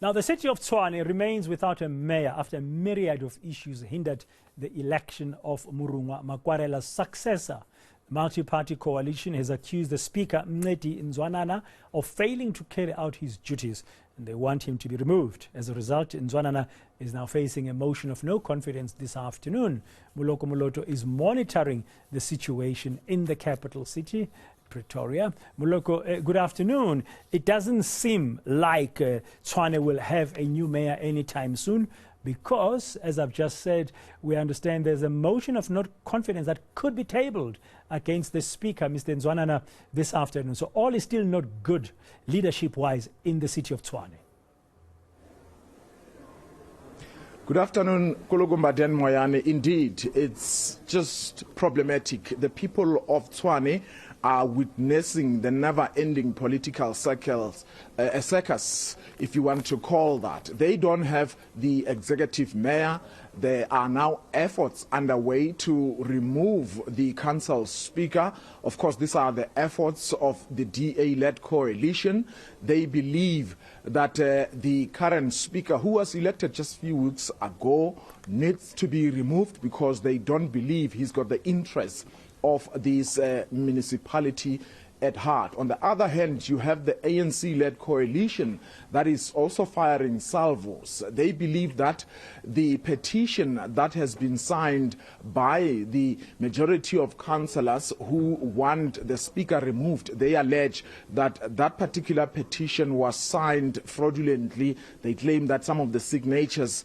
Now, the city of Tshwane remains without a mayor after a myriad of issues hindered the election of Murungwa Makwarela's successor. The multi-party coalition has accused the Speaker, Ncedi Nzwanana, of failing to carry out his duties, and they want him to be removed. As a result, Nzwanana is now facing a motion of no confidence this afternoon. Moloko Moloto is monitoring the situation in the capital city, Pretoria. Moloko, good afternoon. It doesn't seem like Tshwane will have a new mayor anytime soon because, as I've just said, we understand there's a motion of no confidence that could be tabled against the Speaker, Mr. Nzwanana, this afternoon. So all is still not good leadership-wise in the city of Tshwane. Good afternoon, Kulugumbaden Moyane. Indeed, it's just problematic. The people of Tshwane are witnessing the never-ending political circus, if you want to call that. They don't have the executive mayor. There are now efforts underway to remove the council speaker. Of course, these are the efforts of the DA-led coalition. They believe that the current speaker, who was elected just a few weeks ago, needs to be removed because they don't believe he's got the interests of this municipality at heart. On the other hand, you have the ANC-led coalition that is also firing salvos. They believe that the petition that has been signed by the majority of councillors who want the speaker removed, they allege that that particular petition was signed fraudulently. They claim that some of the signatures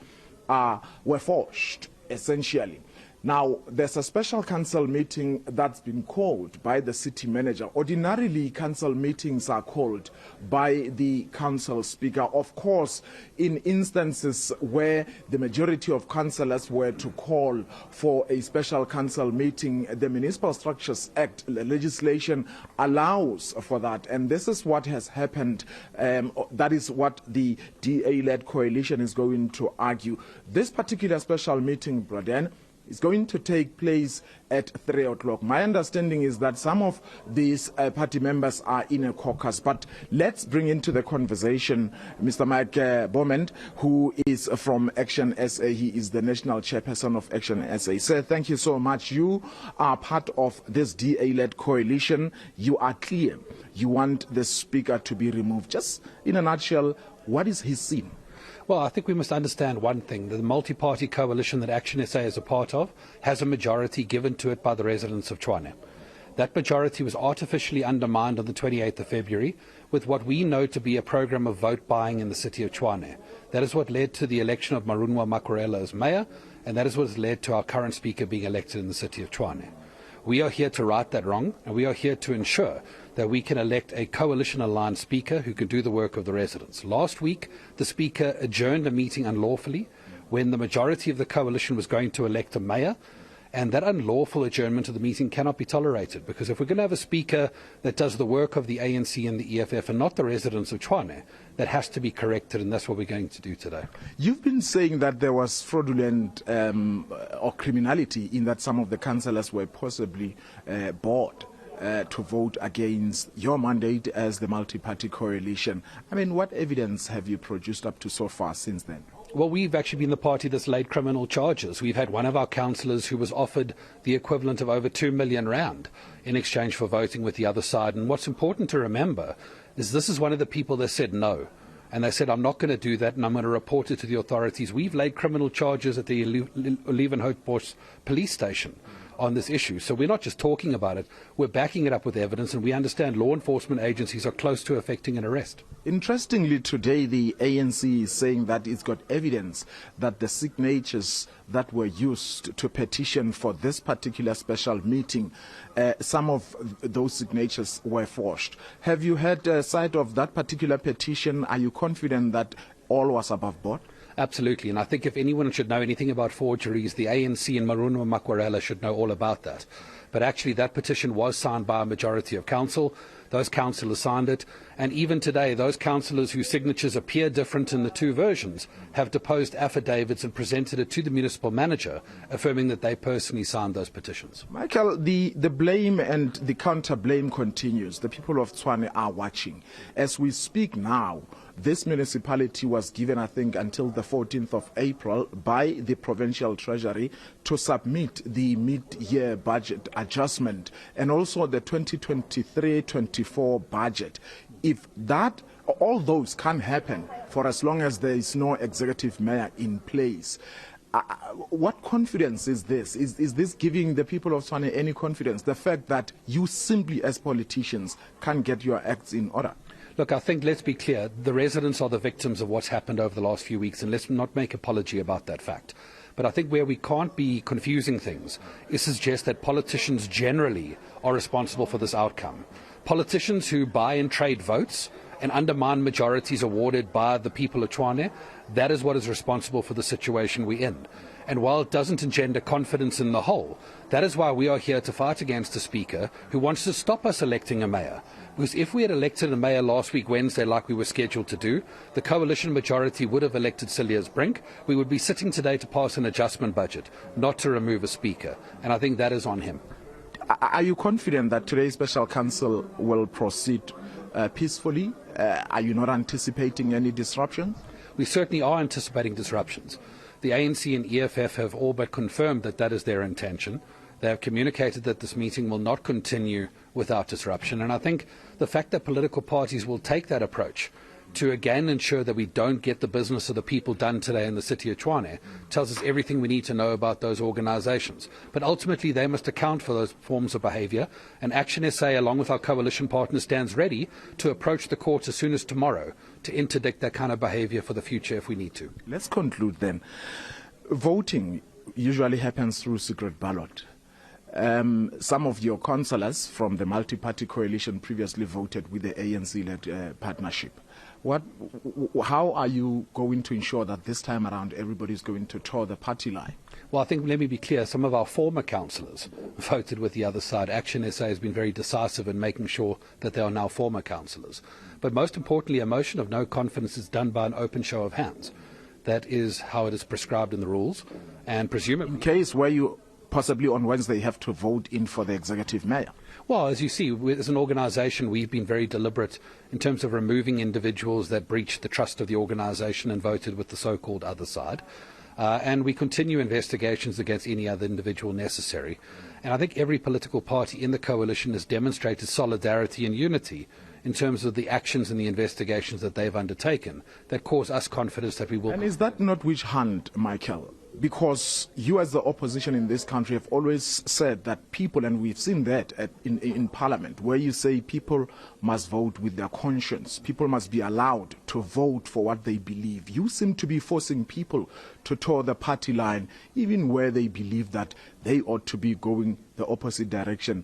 were forged, essentially. Now, there's a special council meeting that's been called by the city manager. Ordinarily, council meetings are called by the council speaker. Of course, in instances where the majority of councillors were to call for a special council meeting, the Municipal Structures Act legislation allows for that. And this is what has happened. That is what the DA-led coalition is going to argue. This particular special meeting, Braden, is going to take place at 3 o'clock. My understanding is that some of these party members are in a caucus. But let's bring into the conversation Mr. Mike Bowman, who is from Action SA. He is the national chairperson of Action SA. Sir, thank you so much. You are part of this DA-led coalition. You are clear. You want the speaker to be removed. Just in a nutshell, what is his scene? Well, I think we must understand one thing. The multi-party coalition that Action SA is a part of has a majority given to it by the residents of Tshwane. That majority was artificially undermined on the 28th of February with what we know to be a program of vote buying in the city of Tshwane. That is what led to the election of Murungwa Makwarela as mayor, and that is what has led to our current speaker being elected in the city of Tshwane. We are here to right that wrong, and we are here to ensure that we can elect a coalition-aligned speaker who can do the work of the residents. Last week, the speaker adjourned a meeting unlawfully when the majority of the coalition was going to elect a mayor, and that unlawful adjournment of the meeting cannot be tolerated, because if we're going to have a speaker that does the work of the ANC and the EFF and not the residents of Tshwane, that has to be corrected, and that's what we're going to do today. You've been saying that there was fraudulent or criminality in that some of the councillors were possibly bought to vote against your mandate as the multi-party coalition. I mean, what evidence have you produced up to so far since then? Well, we've actually been the party that's laid criminal charges. We've had one of our councillors who was offered the equivalent of over 2 million rand in exchange for voting with the other side. And what's important to remember is this is one of the people that said no. And they said, I'm not going to do that, and I'm going to report it to the authorities. We've laid criminal charges at the Olivenhoutbos police station on this issue. So we're not just talking about it, we're backing it up with evidence, and we understand law enforcement agencies are close to effecting an arrest. Interestingly, today the ANC is saying that it's got evidence that the signatures that were used to petition for this particular special meeting, some of those signatures were forged. Have you had sight of that particular petition? Are you confident that all was above board? Absolutely, and I think if anyone should know anything about forgeries, the ANC and Murungwa Makwarela should know all about that. But actually that petition was signed by a majority of council. Those councillors signed it, and even today those councillors whose signatures appear different in the two versions have deposed affidavits and presented it to the municipal manager, affirming that they personally signed those petitions. Michael, the blame and the counter-blame continues. The people of Tshwane are watching. As we speak now, This municipality was given, I think, until the 14th of April by the Provincial Treasury to submit the mid-year budget adjustment and also the 2023-24 budget. If that, all those can happen for as long as there is no executive mayor in place, what confidence is this? Is this giving the people of Tshwane any confidence? The fact that you simply, as politicians, can't get your acts in order? Look, I think, let's be clear, the residents are the victims of what's happened over the last few weeks, and let's not make apology about that fact. But I think where we can't be confusing things is to suggest that politicians generally are responsible for this outcome. Politicians who buy and trade votes and undermine majorities awarded by the people of Tshwane, that is what is responsible for the situation we're in. And while it doesn't engender confidence in the whole, that is why we are here to fight against a speaker who wants to stop us electing a mayor. Because if we had elected a mayor last week Wednesday like we were scheduled to do, the coalition majority would have elected Cilliers Brink. We would be sitting today to pass an adjustment budget, not to remove a speaker. And I think that is on him. Are you confident that today's special council will proceed peacefully? Are you not anticipating any disruptions? We certainly are anticipating disruptions. The ANC and EFF have all but confirmed that that is their intention. They have communicated that this meeting will not continue without disruption. And I think the fact that political parties will take that approach to again ensure that we don't get the business of the people done today in the city of Tshwane tells us everything we need to know about those organisations. But ultimately they must account for those forms of behaviour, and Action SA, along with our coalition partners, stands ready to approach the courts as soon as tomorrow to interdict that kind of behaviour for the future if we need to. Let's conclude then. Voting usually happens through secret ballot. Some of your councillors from the multi-party coalition previously voted with the ANC-led partnership. How are you going to ensure that this time around everybody is going to toe the party line? Well, I think, let me be clear, some of our former councillors voted with the other side. Action SA has been very decisive in making sure that they are now former councillors. But most importantly, a motion of no confidence is done by an open show of hands. That is how it is prescribed in the rules. And presumably, in case where you possibly on Wednesday have to vote in for the executive mayor. Well, as you see, as an organisation, we've been very deliberate in terms of removing individuals that breached the trust of the organisation and voted with the so-called other side. And we continue investigations against any other individual necessary. And I think every political party in the coalition has demonstrated solidarity and unity in terms of the actions and the investigations that they've undertaken that cause us confidence that we will. And is that not witch hunt, Michael? Because you as the opposition in this country have always said that people, and we've seen that in Parliament, where you say people must vote with their conscience. People must be allowed to vote for what they believe. You seem to be forcing people to toe the party line, even where they believe that they ought to be going the opposite direction,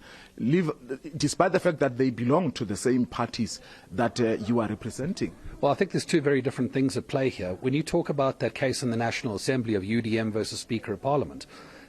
despite the fact that they belong to the same parties that you are representing. Well, I think there's two very different things at play here. When you talk about that case in the National Assembly of UDM versus Speaker of Parliament,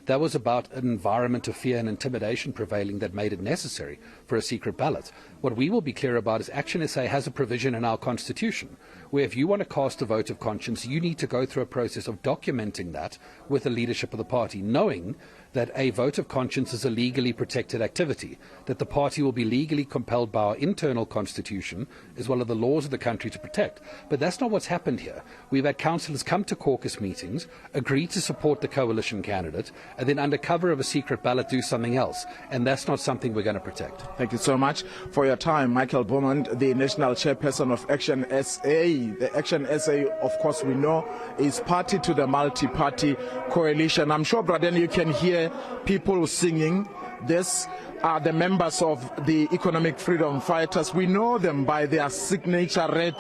that was about an environment of fear and intimidation prevailing that made it necessary for a secret ballot. What we will be clear about is Action SA has a provision in our constitution where if you want to cast a vote of conscience, you need to go through a process of documenting that with the leadership of the party, knowing that a vote of conscience is a legally protected activity, that the party will be legally compelled by our internal constitution as well as the laws of the country to protect. But that's not what's happened here. We've had councillors come to caucus meetings, agree to support the coalition candidate, and then under cover of a secret ballot do something else. And that's not something we're going to protect. Thank you so much for your time, Michael Bowman, the national chairperson of Action SA. The Action SA, of course, we know is party to the multi-party coalition. I'm sure, Braden, you can hear people singing. This are the members of the Economic Freedom Fighters. We know them by their signature red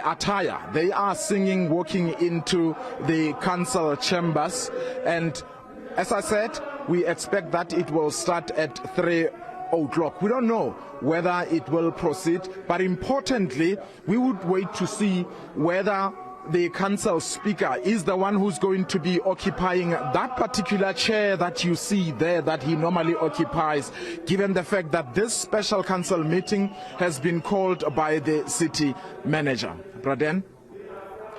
attire. They are singing, walking into the council chambers. And as I said, we expect that it will start at 3 o'clock. We don't know whether it will proceed, but importantly, we would wait to see whether the council speaker is the one who's going to be occupying that particular chair that you see there that he normally occupies, given the fact that this special council meeting has been called by the city manager. Braden?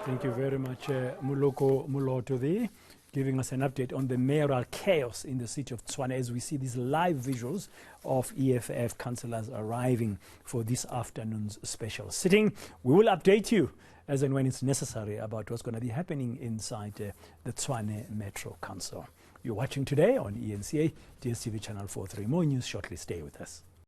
Thank you very much, Moloko Moloto. giving us an update on the mayoral chaos in the city of Tshwane as we see these live visuals of EFF councillors arriving for this afternoon's special sitting. We will update you as and when it's necessary about what's going to be happening inside the Tshwane Metro Council. You're watching today on eNCA, DSTV Channel 43. More news shortly. Stay with us.